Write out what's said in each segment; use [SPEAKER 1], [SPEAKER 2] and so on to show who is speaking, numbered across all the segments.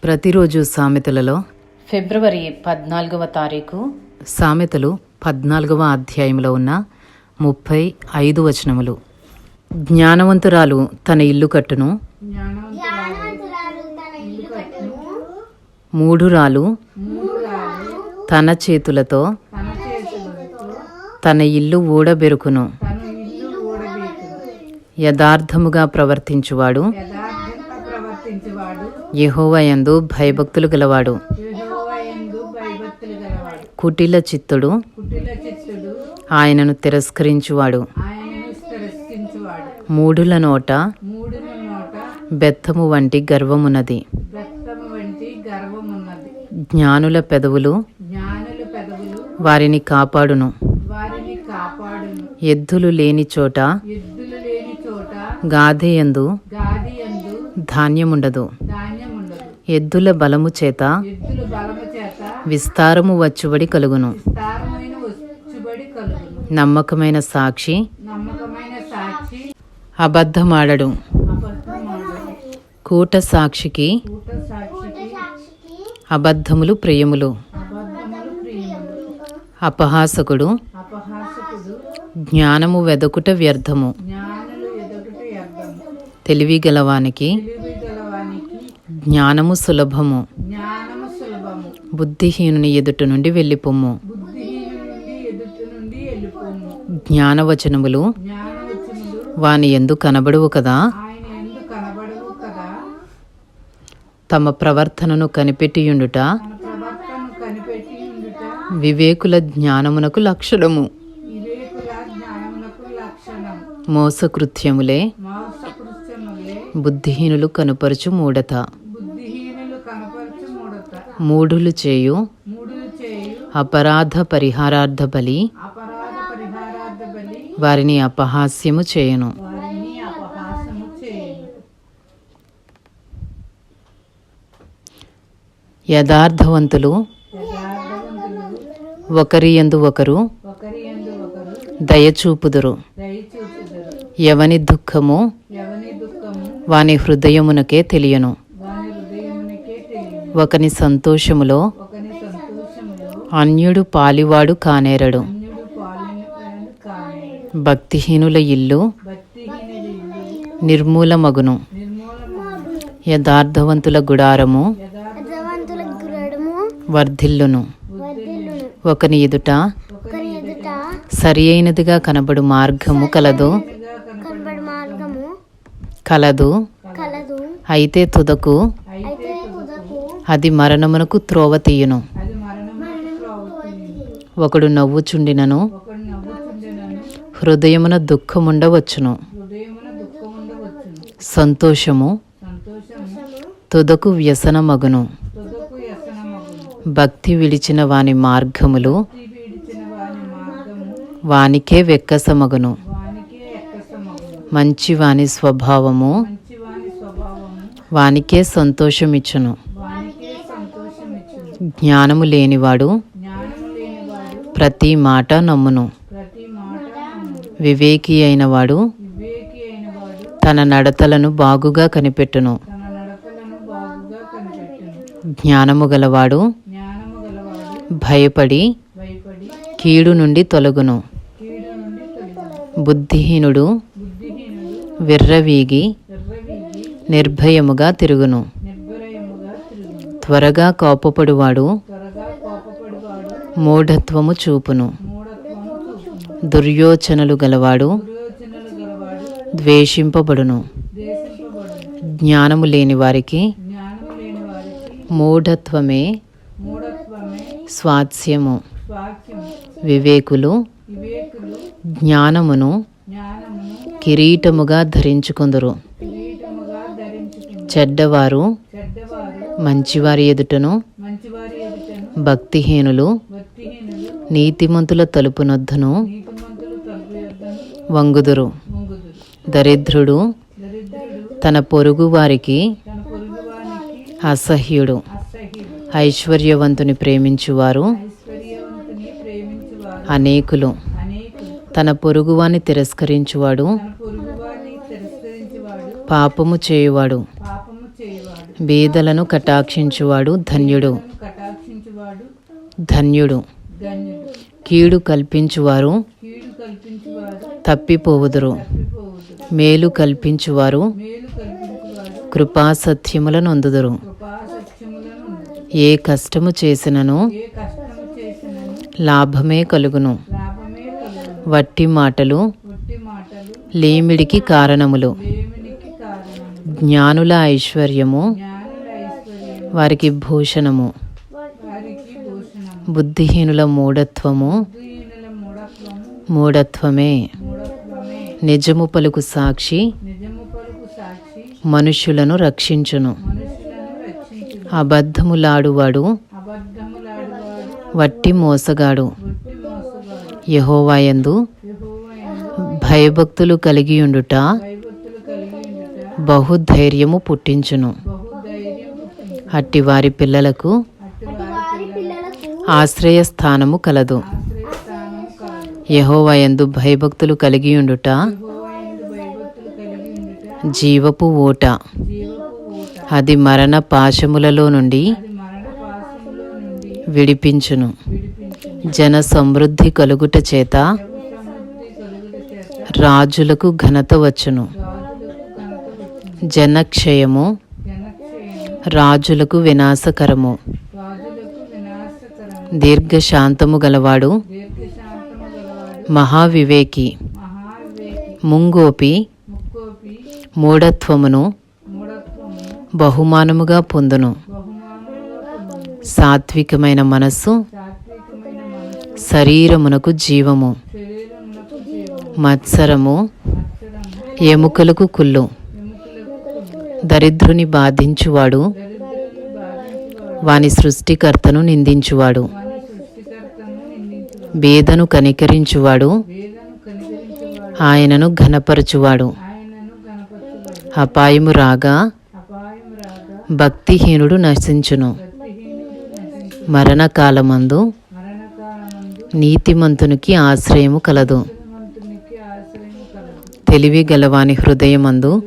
[SPEAKER 1] ప్రతిరోజు సామెతలలో
[SPEAKER 2] ఫిబ్రవరి 14వ తారీఖు
[SPEAKER 1] సామెతలు 14వ అధ్యాయంలో ఉన్న 35 వచనములు. జ్ఞానవంతురాలు తన ఇల్లు కట్టును, మూఢురాలు తన చేతులతో తన ఇల్లు ఊడబెరుకును. యథార్థముగా ప్రవర్తించువాడు యెహోవా యందు భయభక్తులు గలవాడు. కుటిల చిత్తుడు ఆయనను తిరస్కరించువాడు. మూఢుల నోట బెత్తము వంటి గర్వమున్నది. జ్ఞానుల పెదవులు వారిని కాపాడును. ఎద్దులు లేని చోట గాదెయందు ధాన్యముండదు. ఎద్దుల బలము చేత విస్తారము వచ్చుబడి కలుగును. నమ్మకమైన సాక్షి అబద్ధమాడడు. కూట సాక్షికి అబద్ధములు ప్రియములు. అపహాసకుడు జ్ఞానము వెదకుట వ్యర్థము. తెలివి గలవానికి జ్ఞానము సులభము. బుద్ధిహీనుని ఎదుట నుండి వెళ్ళిపొమ్ము. జ్ఞానవచనములు వాని యందు కనబడువు కదా. తమ ప్రవర్తనను కనిపెట్టియుండుట వివేకుల జ్ఞానమునకు లక్షణము. మోసకృత్యములే బుద్ధిహీనులు కనుపరచు మూఢత. మూఢులు చేయు అపరాధ పరిహారార్థ బలి వారిని అపహాస్యము చేయును. యథార్థవంతులు ఒకరి యందు ఒకరు దయచూపుదురు. ఎవని దుఃఖము వాని హృదయమునకే తెలియను. ఒకని సంతోషములో అన్యుడు పాలివాడు కానేరడు. భక్తిహీనుల ఇల్లు నిర్మూలమగును. యథార్థవంతుల గుడారము వర్ధిల్లును. ఒకని ఎదుట సరి అయినదిగా కనబడు మార్గము కలదు అయితే తుదకు అది మరణమునకు త్రోవ తీయును. ఒకడు నవ్వుచుండినను హృదయమున దుఃఖముండవచ్చును. సంతోషము తుదకు వ్యసనమగును. భక్తి విడిచిన వాని మార్గములు వానికే వెక్కసమగును. మంచివాని స్వభావము వానికే సంతోషమిచ్చును. జ్ఞానము లేనివాడు ప్రతి మాట నమ్మును. వివేకి అయినవాడు తన నడతలను బాగుగా కనిపెట్టును. జ్ఞానము గలవాడు భయపడి కీడు నుండి తొలగును. బుద్ధిహీనుడు విర్రవీగి నిర్భయముగా తిరుగును. త్వరగా కోపపడువాడు మూఢత్వము చూపును. దుర్యోచనలు గలవాడు ద్వేషింపబడును. జ్ఞానము లేని వారికి మూఢత్వమే స్వాస్యము. వివేకులు జ్ఞానమును కిరీటముగా ధరించుకొందురు. చెడ్డవారు మంచివారి ఎదుటను భక్తిహీనులు నీతిమంతుల తలుపునొద్దను వంగుదురు. దరిద్రుడు తన పొరుగు వారికి అసహ్యుడు. ఐశ్వర్యవంతుని ప్రేమించువారు అనేకులు. తన పొరుగువాని తిరస్కరించువాడు పాపము చేయువాడు. బీదలను కటాక్షించువాడు ధన్యుడు.
[SPEAKER 3] కటాక్షించువాడు
[SPEAKER 1] ధన్యుడు.
[SPEAKER 3] ధన్యుడు.
[SPEAKER 1] కీడు కల్పించువారు
[SPEAKER 3] కీడు కల్పించువారు
[SPEAKER 1] తప్పిపోవుదురు.
[SPEAKER 3] తప్పిపోవుదు.
[SPEAKER 1] మేలు కల్పించువారు
[SPEAKER 3] మేలు కల్పించువారు
[SPEAKER 1] కృపాసత్యములను నొందుదురు.
[SPEAKER 3] కృపాసత్యములను ఉండును.
[SPEAKER 1] ఏ కష్టము చేసినను
[SPEAKER 3] ఏ కష్టము చేసినను
[SPEAKER 1] లాభమే కలుగును.
[SPEAKER 3] లాభమే కలుగును.
[SPEAKER 1] వట్టి మాటలు
[SPEAKER 3] ఒట్టి మాటలు
[SPEAKER 1] లేమిడికి కారణములు.
[SPEAKER 3] లేమినికి కారణము.
[SPEAKER 1] జ్ఞానుల ఐశ్వర్యము
[SPEAKER 3] జ్ఞానుల ఐశ్వర్యము
[SPEAKER 1] వారికి భూషణము.
[SPEAKER 3] వారికి భూషణము.
[SPEAKER 1] బుద్ధిహీనుల మూఢత్వము
[SPEAKER 3] బుద్ధిహీనుల మూఢత్వము
[SPEAKER 1] మూఢత్వమే.
[SPEAKER 3] మూఢత్వమే.
[SPEAKER 1] నిజము పలుకు సాక్షి
[SPEAKER 3] నిజము పలుకు సాక్షి
[SPEAKER 1] మనుష్యులను రక్షించును.
[SPEAKER 3] మనుషులను రక్షించును.
[SPEAKER 1] అబద్ధములాడువాడు
[SPEAKER 3] అబద్ధములాడువాడు
[SPEAKER 1] వట్టి మోసగాడు.
[SPEAKER 3] ఒట్టి మోసగాడు.
[SPEAKER 1] యెహోవాయందు
[SPEAKER 3] యెహోవాయందు
[SPEAKER 1] భయభక్తులు కలిగియుండుట
[SPEAKER 3] భయభక్తులు కలిగి ఉండుట
[SPEAKER 1] బహుధైర్యము పుట్టించును.
[SPEAKER 3] బహుధైర్యం పుట్టించు.
[SPEAKER 1] అట్టి వారి పిల్లలకు
[SPEAKER 3] అట్టి వారి పిల్లలకు
[SPEAKER 1] ఆశ్రయస్థానము కలదు.
[SPEAKER 3] ఆశ్రయస్థానం కాదు.
[SPEAKER 1] యెహోవాయందు భయభక్తులు కలిగియుండుట
[SPEAKER 3] యెహోవాయందు భయభక్తులు కలిగి ఉండుట
[SPEAKER 1] జీవపు ఊట.
[SPEAKER 3] జీవపు ఊట.
[SPEAKER 1] అది మరణ పాశములలో నుండి
[SPEAKER 3] అది మరణ పాశములో నుండి
[SPEAKER 1] విడిపించును.
[SPEAKER 3] విడిపించును.
[SPEAKER 1] జన సమృద్ధి కలుగుట చేత
[SPEAKER 3] సమృద్ధి కలుగుట చేత
[SPEAKER 1] రాజులకు ఘనత వచ్చును.
[SPEAKER 3] రాజులకు ఘనత వచ్చును.
[SPEAKER 1] జనక్షయము
[SPEAKER 3] జనక్షయము
[SPEAKER 1] రాజులకు వినాశకరము.
[SPEAKER 3] రాజులకు వినాశకరము.
[SPEAKER 1] దీర్ఘశాంతము గలవాడు
[SPEAKER 3] దీర్ఘశాంతము గలవాడు
[SPEAKER 1] మహావివేకి.
[SPEAKER 3] మహావివేకి.
[SPEAKER 1] ముంగోపి
[SPEAKER 3] ముక్కోపి
[SPEAKER 1] మూఢత్వమును
[SPEAKER 3] మూఢత్వము
[SPEAKER 1] బహుమానముగా పొందును.
[SPEAKER 3] బహుమానముగా పొందును.
[SPEAKER 1] సాత్వికమైన మనస్సు
[SPEAKER 3] సాత్వికమైన మనసు
[SPEAKER 1] శరీరమునకు జీవము.
[SPEAKER 3] శరీరమునకు జీవము.
[SPEAKER 1] మత్సరము
[SPEAKER 3] అక్షరము
[SPEAKER 1] ఎముకలకు కుళ్ళు.
[SPEAKER 3] ఎముకలకు కొమ్ము.
[SPEAKER 1] దరిద్రుని బాధించువాడు
[SPEAKER 3] దరిద్రుని బాధించువాడు
[SPEAKER 1] వాని సృష్టికర్తను నిందించువాడు.
[SPEAKER 3] వాని సృష్టికర్తను నిందించువాడు.
[SPEAKER 1] బేదను కనికరించువాడు
[SPEAKER 3] వేదను కనికరించువాడు
[SPEAKER 1] ఆయనను ఘనపరచువాడు.
[SPEAKER 3] ఆయనను గణపరచువాడు.
[SPEAKER 1] అపాయము రాగా
[SPEAKER 3] అపాయం రాగా
[SPEAKER 1] భక్తిహీనుడు నశించును.
[SPEAKER 3] భక్తిహీనుడు నశించు.
[SPEAKER 1] మరణకాలమందు
[SPEAKER 3] మరణకాలమందు
[SPEAKER 1] నీతిమంతునికి ఆశ్రయము కలదు.
[SPEAKER 3] ధనవంతునికి ఆశ్రయం కలదు.
[SPEAKER 1] తెలివి గలవాని హృదయమందు
[SPEAKER 3] గలవాని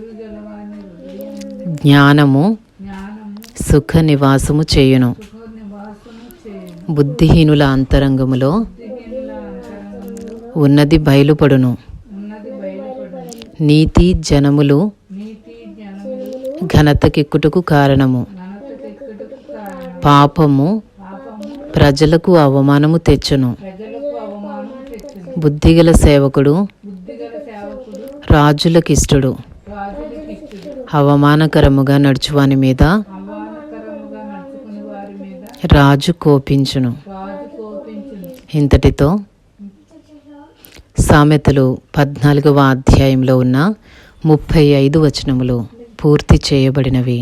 [SPEAKER 3] హృదయం
[SPEAKER 1] జ్ఞానము
[SPEAKER 3] జ్ఞానము
[SPEAKER 1] సుఖ నివాసము చేయును.
[SPEAKER 3] సుఖ నివాసము చేయును.
[SPEAKER 1] బుద్ధిహీనుల అంతరంగములో
[SPEAKER 3] బుద్ధిహీనుల అంతరంగములో
[SPEAKER 1] ఉన్నది బయలుపడును.
[SPEAKER 3] ఉన్నది బయలుపడును.
[SPEAKER 1] నీతి జనములు
[SPEAKER 3] నీతి జనములు
[SPEAKER 1] ఘనతకెక్కుటకు కారణము.
[SPEAKER 3] ఘనతకెక్కుటకు కారణం.
[SPEAKER 1] పాపము
[SPEAKER 3] పాపము
[SPEAKER 1] ప్రజలకు అవమానము తెచ్చును.
[SPEAKER 3] ప్రజలకు అవమానం తెచ్చును.
[SPEAKER 1] బుద్ధిగల సేవకుడు
[SPEAKER 3] బుద్ధిగల సేవకుడు
[SPEAKER 1] రాజులకిష్టుడు.
[SPEAKER 3] రాజులకిష్టుడు.
[SPEAKER 1] అవమానకరముగా నడుచువాని మీద
[SPEAKER 3] అవమానకరముగా నడుచుకుని వారి మీద
[SPEAKER 1] రాజు కోపించును.
[SPEAKER 3] రాజు కోపించును.
[SPEAKER 1] ఇంతటితో సామెతలు 14వ అధ్యాయంలో ఉన్న 35 వచనములు పూర్తి చేయబడినవి.